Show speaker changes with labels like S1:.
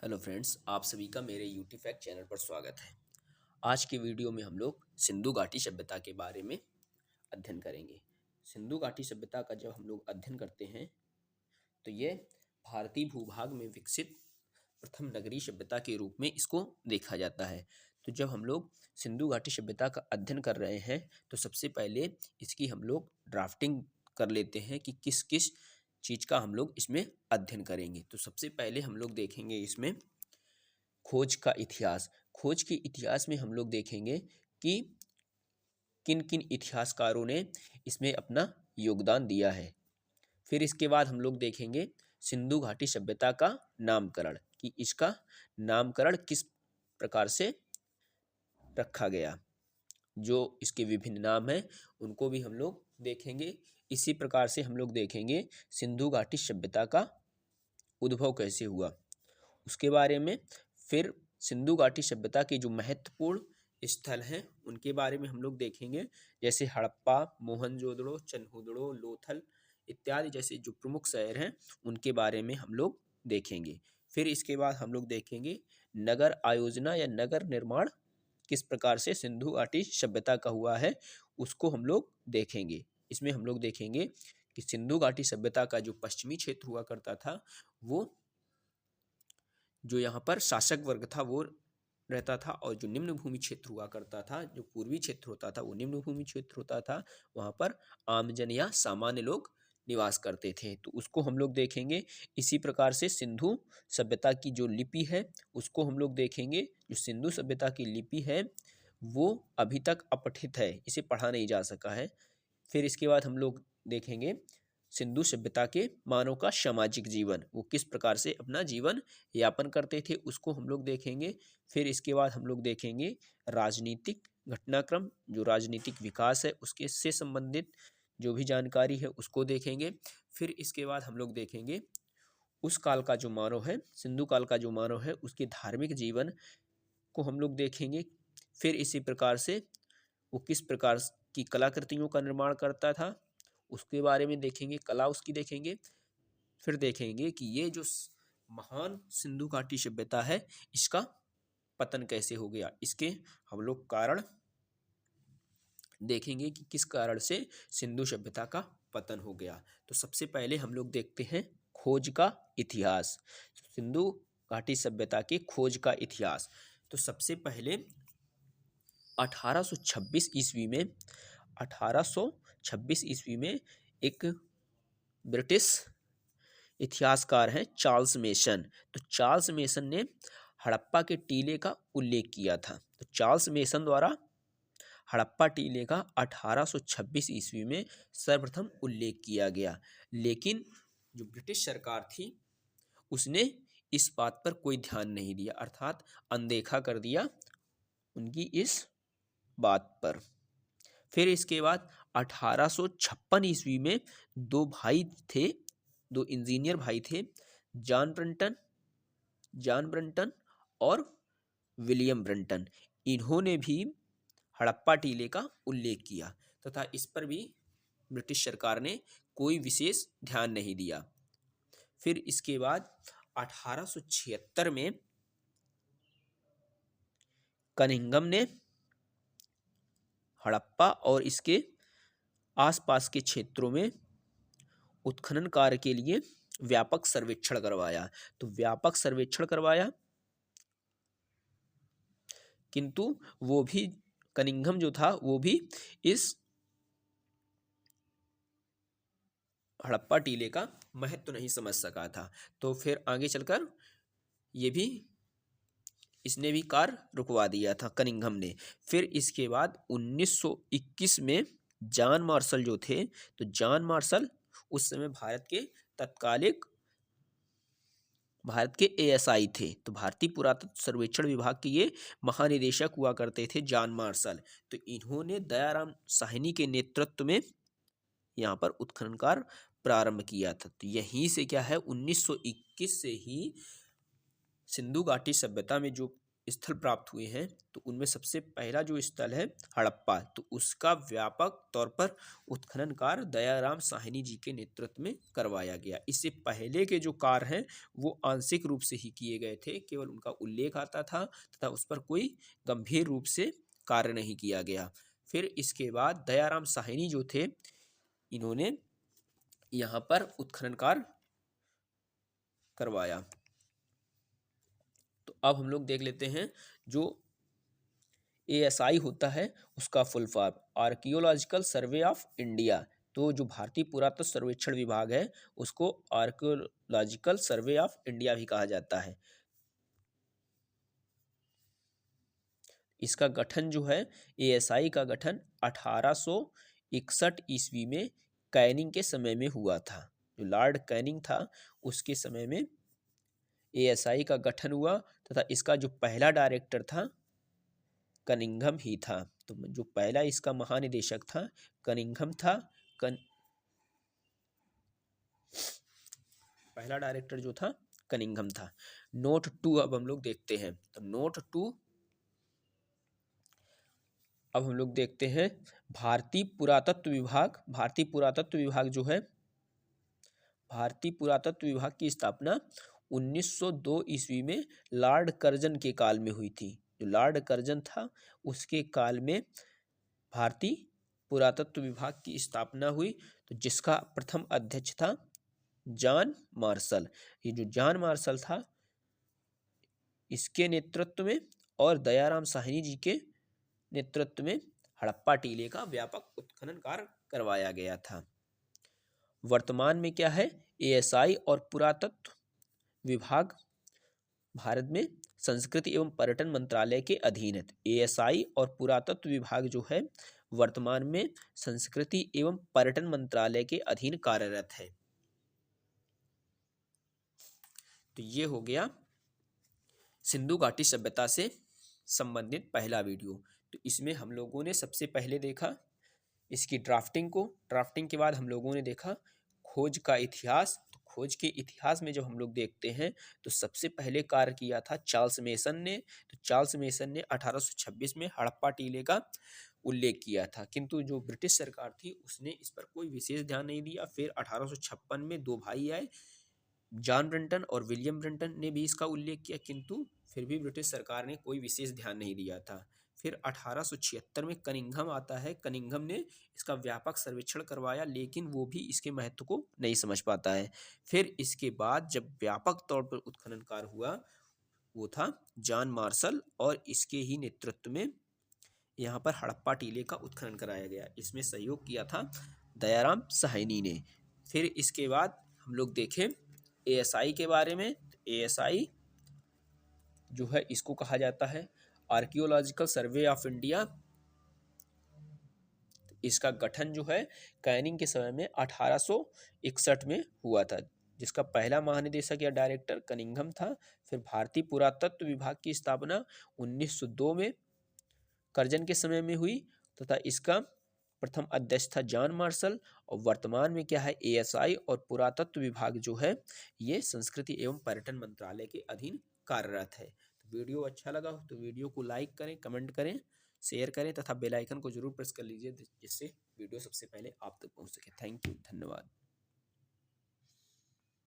S1: Hello friends, आप सभी का मेरे यूटी फैक्ट चैनल पर स्वागत है। आज की वीडियो में हम लोग सिंधु घाटी सभ्यता के बारे में अध्ययन करेंगे। सिंधु घाटी सभ्यता का जब हम लोग अध्ययन करते हैं तो ये भारतीय भूभाग में विकसित प्रथम नगरीय सभ्यता के रूप में इसको देखा जाता है। तो जब हम लोग सिंधु घाटी सभ्यता का अध्ययन कर रहे हैं तो सबसे पहले इसकी हम लोग ड्राफ्टिंग कर लेते हैं कि किस किस चीज़ का हम लोग इसमें अध्ययन करेंगे। तो सबसे पहले हम लोग देखेंगे इसमें खोज का इतिहास। खोज के इतिहास में हम लोग देखेंगे कि किन किन इतिहासकारों ने इसमें अपना योगदान दिया है। फिर इसके बाद हम लोग देखेंगे सिंधु घाटी सभ्यता का नामकरण, कि इसका नामकरण किस प्रकार से रखा गया। जो इसके विभिन्न नाम हैं उनको भी हम लोग देखेंगे। इसी प्रकार से हम लोग देखेंगे सिंधु घाटी सभ्यता का उद्भव कैसे हुआ उसके बारे में। फिर सिंधु घाटी सभ्यता के जो महत्वपूर्ण स्थल हैं उनके बारे में हम लोग देखेंगे, जैसे हड़प्पा, मोहनजोदड़ो, चन्हुदड़ो, लोथल इत्यादि जैसे जो प्रमुख शहर हैं उनके बारे में हम लोग देखेंगे। फिर इसके बाद हम लोग देखेंगे नगर आयोजना या नगर निर्माण किस प्रकार से सिंधु घाटी सभ्यता का हुआ है उसको हम लोग देखेंगे। इसमें हम लोग देखेंगे कि सिंधु घाटी सभ्यता का जो पश्चिमी क्षेत्र हुआ करता था, वो जो यहाँ पर शासक वर्ग था वो रहता था, और जो निम्न भूमि क्षेत्र हुआ करता था, जो पूर्वी क्षेत्र होता था वो निम्न भूमि क्षेत्र होता था, वहाँ पर आमजन या सामान्य लोग निवास करते थे। तो उसको हम लोग देखेंगे। इसी प्रकार से सिंधु सभ्यता की जो लिपि है उसको हम लोग देखेंगे। जो सिंधु सभ्यता की लिपि है वो अभी तक अपठित है, इसे पढ़ा नहीं जा सका है। फिर इसके बाद हम लोग देखेंगे सिंधु सभ्यता के मानव का सामाजिक जीवन, वो किस प्रकार से अपना जीवन यापन करते थे उसको हम लोग देखेंगे। फिर इसके बाद हम लोग देखेंगे राजनीतिक घटनाक्रम, जो राजनीतिक विकास है उसके से संबंधित जो भी जानकारी है उसको देखेंगे। फिर इसके बाद हम लोग देखेंगे उस काल का जो मानव है, सिंधु काल का जो मानव है उसके धार्मिक जीवन को हम लोग देखेंगे। फिर इसी प्रकार से वो किस प्रकार की कलाकृतियों का निर्माण करता था उसके बारे में देखेंगे, कला उसकी देखेंगे। फिर देखेंगे कि ये जो महान सिंधु घाटी सभ्यता है इसका पतन कैसे हो गया, इसके हम लोग कारण देखेंगे कि किस कारण से सिंधु सभ्यता का पतन हो गया। तो सबसे पहले हम लोग देखते हैं खोज का इतिहास, सिंधु घाटी सभ्यता के खोज का इतिहास। तो सबसे पहले 1826 ईस्वी में 1826 ईस्वी में एक ब्रिटिश इतिहासकार हैं चार्ल्स मेसन। तो चार्ल्स मेसन ने हड़प्पा के टीले का उल्लेख किया था। तो चार्ल्स मेसन द्वारा हड़प्पा टीले का 1826 ईस्वी में सर्वप्रथम उल्लेख किया गया, लेकिन जो ब्रिटिश सरकार थी उसने इस बात पर कोई ध्यान नहीं दिया, अर्थात अनदेखा कर दिया उनकी इस बात पर। फिर इसके बाद 1856 ईस्वी में दो भाई थे, दो इंजीनियर भाई थे, जॉन ब्रंटन और विलियम ब्रंटन। इन्होंने भी हड़प्पा टीले का उल्लेख किया तथा इस पर भी ब्रिटिश सरकार ने कोई विशेष ध्यान नहीं दिया। फिर इसके बाद 1876 में कनिंघम ने हड़प्पा और इसके आसपास के क्षेत्रों में उत्खनन कार्य के लिए व्यापक सर्वेक्षण करवाया। तो व्यापक सर्वेक्षण करवाया, किंतु वो भी कनिंघम जो था वो भी इस हड़प्पा टीले का महत्व नहीं समझ सका था। तो फिर आगे चलकर ये भी इसने भी कार्य रुकवा दिया था कनिंघम ने। फिर इसके बाद 1921 में जॉन मार्शल जो थे, तो जॉन मार्शल उस समय भारत के एएसआई थे। तो भारतीय पुरातत्व सर्वेक्षण विभाग के ये महानिदेशक हुआ करते थे जॉन मार्शल। तो इन्होंने दयाराम साहनी के नेतृत्व में यहाँ पर उत्खनन कार्य प्रारंभ किया था। तो यहीं से क्या है, 1921 से ही सिंधु घाटी सभ्यता में जो स्थल प्राप्त हुए हैं, तो उनमें सबसे पहला जो स्थल है हड़प्पा, तो उसका व्यापक तौर पर उत्खनन कार्य दयाराम साहनी जी के नेतृत्व में करवाया गया। इससे पहले के जो कार्य हैं वो आंशिक रूप से ही किए गए थे, केवल उनका उल्लेख आता था तथा उस पर कोई गंभीर रूप से कार्य नहीं किया गया। फिर इसके बाद दयाराम साहनी जो थे, इन्होंने यहाँ पर उत्खनन कार्य करवाया। तो अब हम लोग देख लेते हैं जो ASI होता है उसका full form archaeological survey of India. तो जो भारतीय पुरातत्व सर्वेक्षण विभाग है उसको आर्कियोलॉजिकल सर्वे ऑफ इंडिया भी कहा जाता है। इसका गठन जो है ASI का गठन 1861 ईस्वी में कैनिंग के समय में हुआ था। जो लॉर्ड कैनिंग था उसके समय में ASI का गठन हुआ तथा इसका जो पहला डायरेक्टर था कनिंघम ही था। तो जो पहला इसका महानिदेशक था कनिंघम था। पहला डायरेक्टर जो था कनिंघम था। नोट 2 अब हम लोग देखते हैं। तो नोट 2 अब हम लोग देखते हैं भारतीय पुरातत्व विभाग। भारतीय पुरातत्व विभाग जो है, भारतीय पुरातत्व विभाग की स्थापना 1902 ईस्वी में लॉर्ड कर्जन के काल में हुई थी। जो लॉर्ड कर्जन था उसके काल में भारतीय पुरातत्व विभाग की स्थापना हुई। तो जिसका प्रथम अध्यक्ष था जॉन मार्शल। ये जो जॉन मार्शल था इसके नेतृत्व में और दयाराम साहनी जी के नेतृत्व में हड़प्पा टीले का व्यापक उत्खनन कार्य करवाया गया था। वर्तमान में क्या है, ASI और पुरातत्व विभाग भारत में संस्कृति एवं पर्यटन मंत्रालय के अधीन है। ASI और पुरातत्व विभाग जो है वर्तमान में संस्कृति एवं पर्यटन मंत्रालय के अधीन कार्यरत है। तो ये हो गया सिंधु घाटी सभ्यता से संबंधित पहला वीडियो। तो इसमें हम लोगों ने सबसे पहले देखा इसकी ड्राफ्टिंग को। ड्राफ्टिंग के बाद हम लोगों ने देखा खोज का इतिहास। तो खोज के इतिहास में जब हम लोग देखते हैं तो सबसे पहले कार्य किया था चार्ल्स मेसन ने। तो चार्ल्स मेसन ने 1826 में हड़प्पा टीले का उल्लेख किया था, किंतु जो ब्रिटिश सरकार थी उसने इस पर कोई विशेष ध्यान नहीं दिया। फिर 1856 में दो भाई आए, जॉन ब्रंटन और विलियम ब्रंटन ने भी इसका उल्लेख किया, किंतु फिर भी ब्रिटिश सरकार ने कोई विशेष ध्यान नहीं दिया था। फिर 1876 में कनिंघम आता है। कनिंघम ने इसका व्यापक सर्वेक्षण करवाया, लेकिन वो भी इसके महत्व को नहीं समझ पाता है। फिर इसके बाद जब व्यापक तौर पर उत्खनन कार्य हुआ वो था जॉन मार्शल, और इसके ही नेतृत्व में यहाँ पर हड़प्पा टीले का उत्खनन कराया गया। इसमें सहयोग किया था दयाराम साहनी ने। फिर इसके बाद हम लोग देखें ASI के बारे में। ASI जो है इसको कहा जाता है आर्कियोलॉजिकल सर्वे ऑफ इंडिया। इसका गठन जो है कैनिंग के समय में 1861 में हुआ था, जिसका पहला महानिदेशक या डायरेक्टर कनिंघम था। फिर भारतीय पुरातत्व विभाग की स्थापना 1902 में कर्जन के समय में हुई तथा इसका प्रथम अध्यक्ष था जॉन मार्शल। और वर्तमान में क्या है, ASI और पुरातत्व विभाग जो है ये संस्कृति एवं पर्यटन मंत्रालय के अधीन कार्यरत है। तो वीडियो अच्छा लगा हो तो वीडियो को लाइक करें, कमेंट करें, शेयर करें तथा बेल आइकन को जरूर प्रेस कर लीजिए जिससे वीडियो सबसे पहले आप तक पहुंच सके। थैंक यू, धन्यवाद।